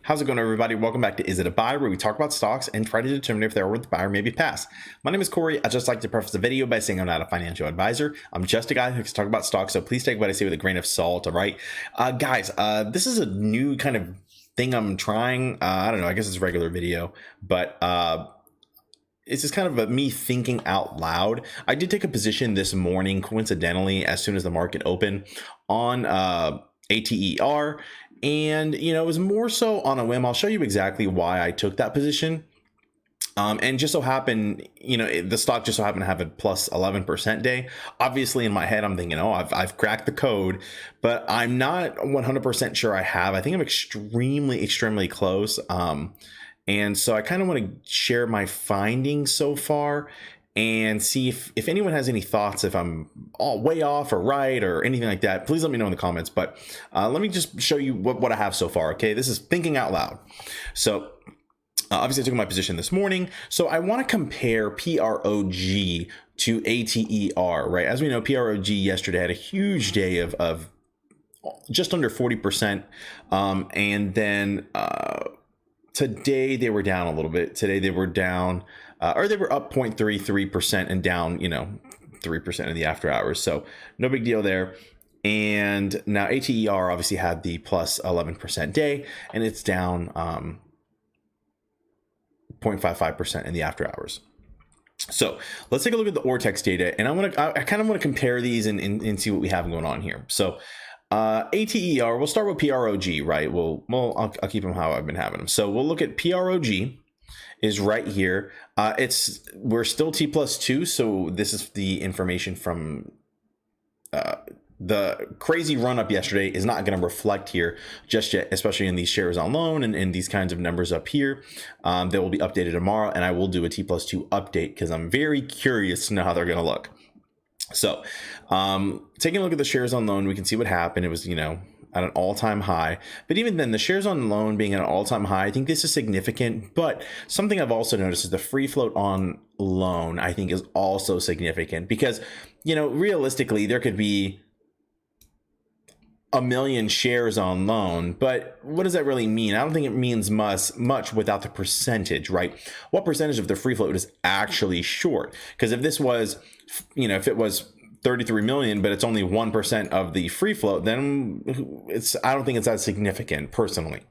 How's it going, everybody? Welcome back to Is It a Buy, where we talk about stocks and try to determine if they're worth the buy or maybe pass. My name is Corey. I'd just like to preface the video by saying I'm not a financial advisor. I'm just a guy who can talk about stocks, so please take what I say with a grain of salt, all right? Guys, this is a new kind of thing I'm trying. I don't know, I guess it's a regular video, but it's just kind of me thinking out loud. I did take a position this morning, coincidentally, as soon as the market opened on ATER. And, it was more so on a whim. I'll show you exactly why I took that position. And just so happened, the stock just so happened to have a plus 11% day. Obviously, in my head, I'm thinking, I've cracked the code, but I'm not 100% sure I have. I think I'm extremely close. And so I kind of want to share my findings so far and see if anyone has any thoughts, if I'm all way off or right or anything like that. Please let me know in the comments. But let me just show you what I have so far. Okay, this is thinking out loud. So obviously I took my position this morning. So I want to compare PROG to ATER, right? As we know, PROG yesterday had a huge day of just under 40%. And then today they were down a little bit. Today they were down, or they were up 0.33% and down, 3% in the after hours. So no big deal there. And now ATER obviously had the plus 11% day, and it's down 0.55% in the after hours. So let's take a look at the Ortex data, and I kind of want to compare these and see what we have going on here. So ATER, we'll start with PROG, right? I'll keep them how I've been having them. So we'll look at PROG is right here. We're still T+2. So this is the information from the crazy run up yesterday is not going to reflect here just yet, especially in these shares on loan and these kinds of numbers up here. They will be updated tomorrow, and I will do a T+2 update because I'm very curious to know how they're going to look. So taking a look at the shares on loan, we can see what happened. It was, at an all-time high. But even then, the shares on loan being at an all-time high, I think this is significant. But something I've also noticed is the free float on loan, I think, is also significant because, realistically, there could be a million shares on loan, but what does that really mean? I don't think it means much without the percentage, right? What percentage of the free float is actually short? Because if this was, if it was 33 million, but it's only 1% of the free float, then I don't think it's that significant personally.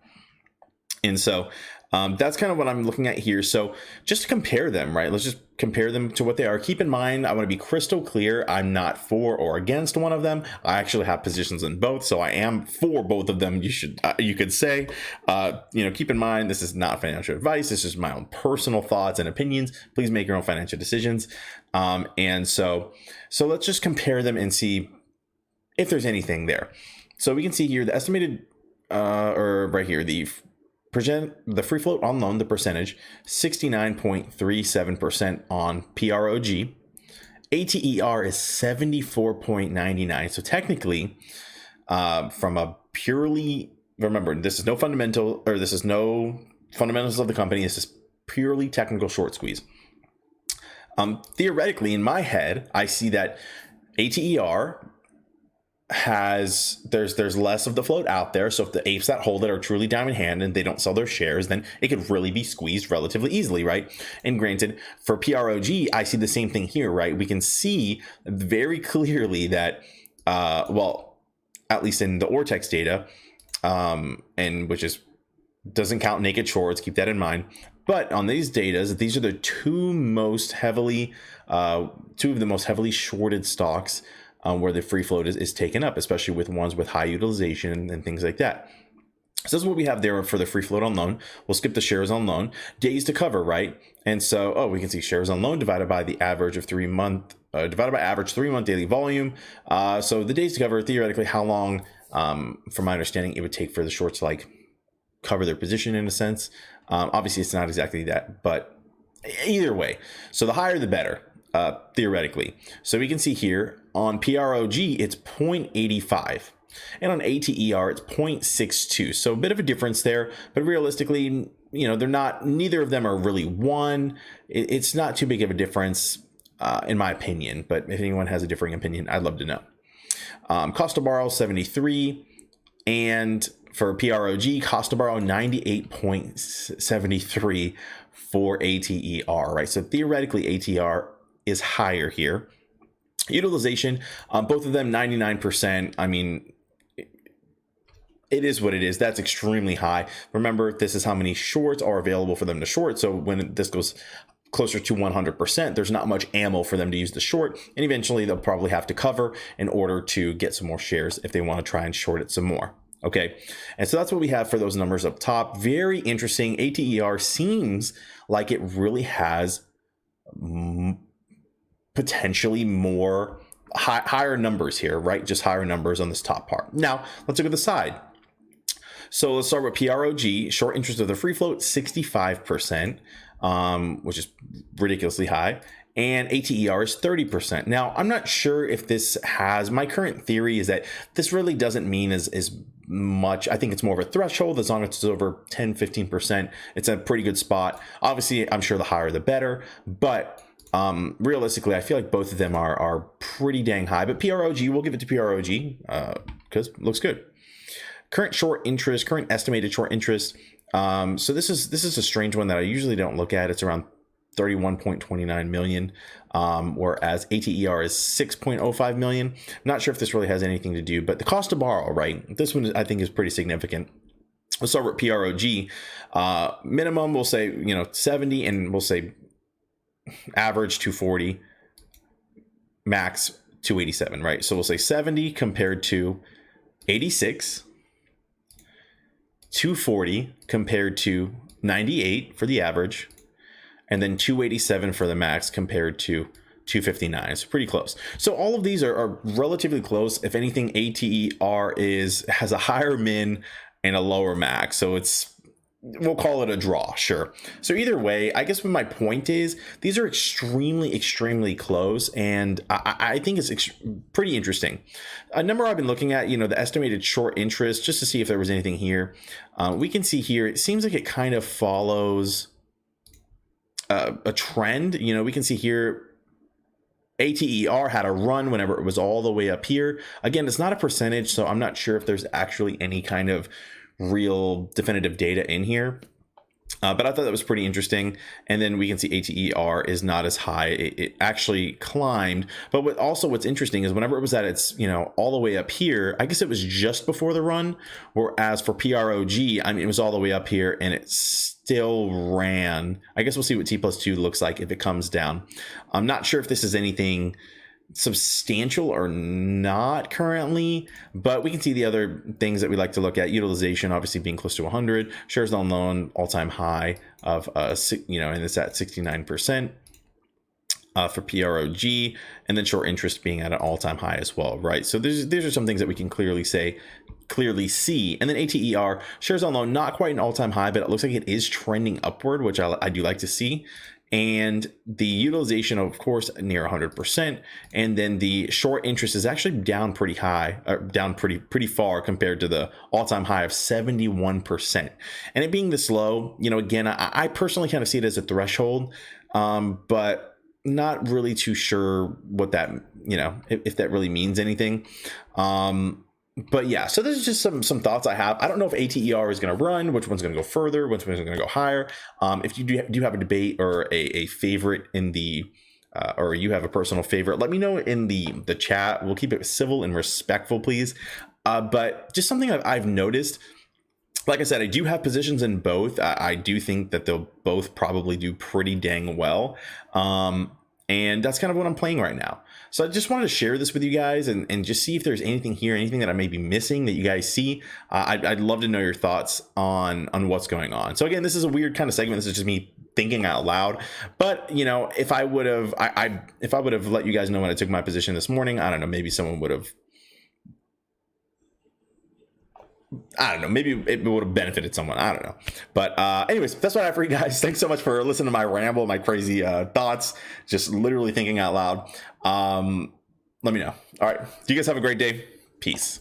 And so that's kind of what I'm looking at here. So just to compare them, right? Let's just compare them to what they are. Keep in mind, I want to be crystal clear. I'm not for or against one of them. I actually have positions in both. So I am for both of them. You could say, keep in mind, this is not financial advice. This is my own personal thoughts and opinions. Please make your own financial decisions. And so let's just compare them and see if there's anything there. So we can see here the estimated, or right here, the free float on loan, the percentage, 69.37% on PROG. ATER is 74.99. So technically, from a purely, remember, this is no fundamentals of the company. This is purely technical short squeeze. Theoretically, in my head, I see that ATER there's less of the float out there. So if the apes that hold it are truly diamond hand and they don't sell their shares, then it could really be squeezed relatively easily, right? And granted, for PROG, I see the same thing here, right? We can see very clearly that, at least in the Ortex data, and which doesn't count naked shorts, keep that in mind. But on these data, these are the two of the most heavily shorted stocks where the free float is taken up, especially with ones with high utilization and things like that. So this is what we have there for the free float on loan. We'll skip the shares on loan. Days to cover, right? And so, we can see shares on loan divided by the average of 3 month, divided by average 3 month daily volume. So the days to cover, theoretically, how long, from my understanding, it would take for the shorts to cover their position in a sense. Obviously, it's not exactly that, but either way. So the higher, the better. Theoretically. So we can see here on PROG, it's 0.85. And on ATER, it's 0.62. So a bit of a difference there, but realistically, neither of them are really one. It's not too big of a difference, in my opinion, but if anyone has a differing opinion, I'd love to know. Cost to borrow, 73. And For PROG, cost to borrow 98.73 for ATER, right? So theoretically, ATR is higher here. Utilization, both of them 99%. I mean, it is what it is. That's extremely high. Remember, this is how many shorts are available for them to short. So when this goes closer to 100%, there's not much ammo for them to use the short, and eventually they'll probably have to cover in order to get some more shares if they want to try and short it some more. Okay, and so that's what we have for those numbers up top. Very interesting. ATER seems like it really has potentially more higher numbers here, right? Just higher numbers on this top part. Now let's look at the side. So let's start with PROG, short interest of the free float, 65%, which is ridiculously high. And ATER is 30%. Now, I'm not sure if this has, my current theory is that this really doesn't mean as much. I think it's more of a threshold. As long as it's over 10, 15%, it's a pretty good spot. Obviously, I'm sure the higher the better, but realistically, I feel like both of them are pretty dang high. But PROG, we'll give it to PROG because it looks good. Current short interest, current estimated short interest. So this is a strange one that I usually don't look at. It's around 31.29 million, whereas ATER is 6.05 million. I'm not sure if this really has anything to do, but the cost to borrow, right? This one I think is pretty significant. Let's start with PROG. Minimum, we'll say 70, and we'll say average 240, max 287, right? So we'll say 70 compared to 86. 240 compared to 98 for the average, and then 287 for the max compared to 259. It's pretty close. So all of these are relatively close. If anything, ATER has a higher min and a lower max. So we'll call it a draw, sure. So either way, I guess what my point is, these are extremely close, and I think it's pretty interesting. A number I've been looking at, the estimated short interest, just to see if there was anything here. We can see here, it seems like it kind of follows a trend. We can see here, ATER had a run whenever it was all the way up here. Again, it's not a percentage, so I'm not sure if there's actually any kind of real definitive data in here, but I thought that was pretty interesting. And then we can see ATER is not as high. It actually climbed, but what's interesting is whenever it was at its all the way up here, I guess it was just before the run, whereas for PROG, I mean, it was all the way up here and it still ran. I guess we'll see what T+2 looks like if it comes down. I'm not sure if this is anything substantial or not currently, but we can see the other things that we like to look at. Utilization obviously being close to 100, shares on loan all-time high of and it's at 69% for PROG, and then short interest being at an all-time high as well, right? So these are some things that we can clearly see. And then ATER, shares on loan, not quite an all-time high, but it looks like it is trending upward, which I do like to see. And the utilization, of course, near 100%. And then the short interest is actually down pretty high, or down pretty far compared to the all-time high of 71%. And it being this low, again, I personally kind of see it as a threshold, but not really too sure what that, if that really means anything. But yeah, so this is just some thoughts I have. I don't know if ATER is going to run, which one's going to go further, which one's going to go higher. If you do have a debate or a favorite in the, or you have a personal favorite, let me know in the chat. We'll keep it civil and respectful, please. But just something I've noticed, like I said, I do have positions in both. I do think that they'll both probably do pretty dang well. And that's kind of what I'm playing right now. So I just wanted to share this with you guys and just see if there's anything here, anything that I may be missing that you guys see. I'd love to know your thoughts on what's going on. So again, this is a weird kind of segment. This is just me thinking out loud. But if I would have, if I would have let you guys know when I took my position this morning, I don't know, maybe someone would have, I don't know, maybe it would have benefited someone. I don't know. But anyways, that's what I have for you guys. Thanks so much for listening to my ramble, my crazy thoughts, just literally thinking out loud. Let me know. All right. You guys have a great day. Peace.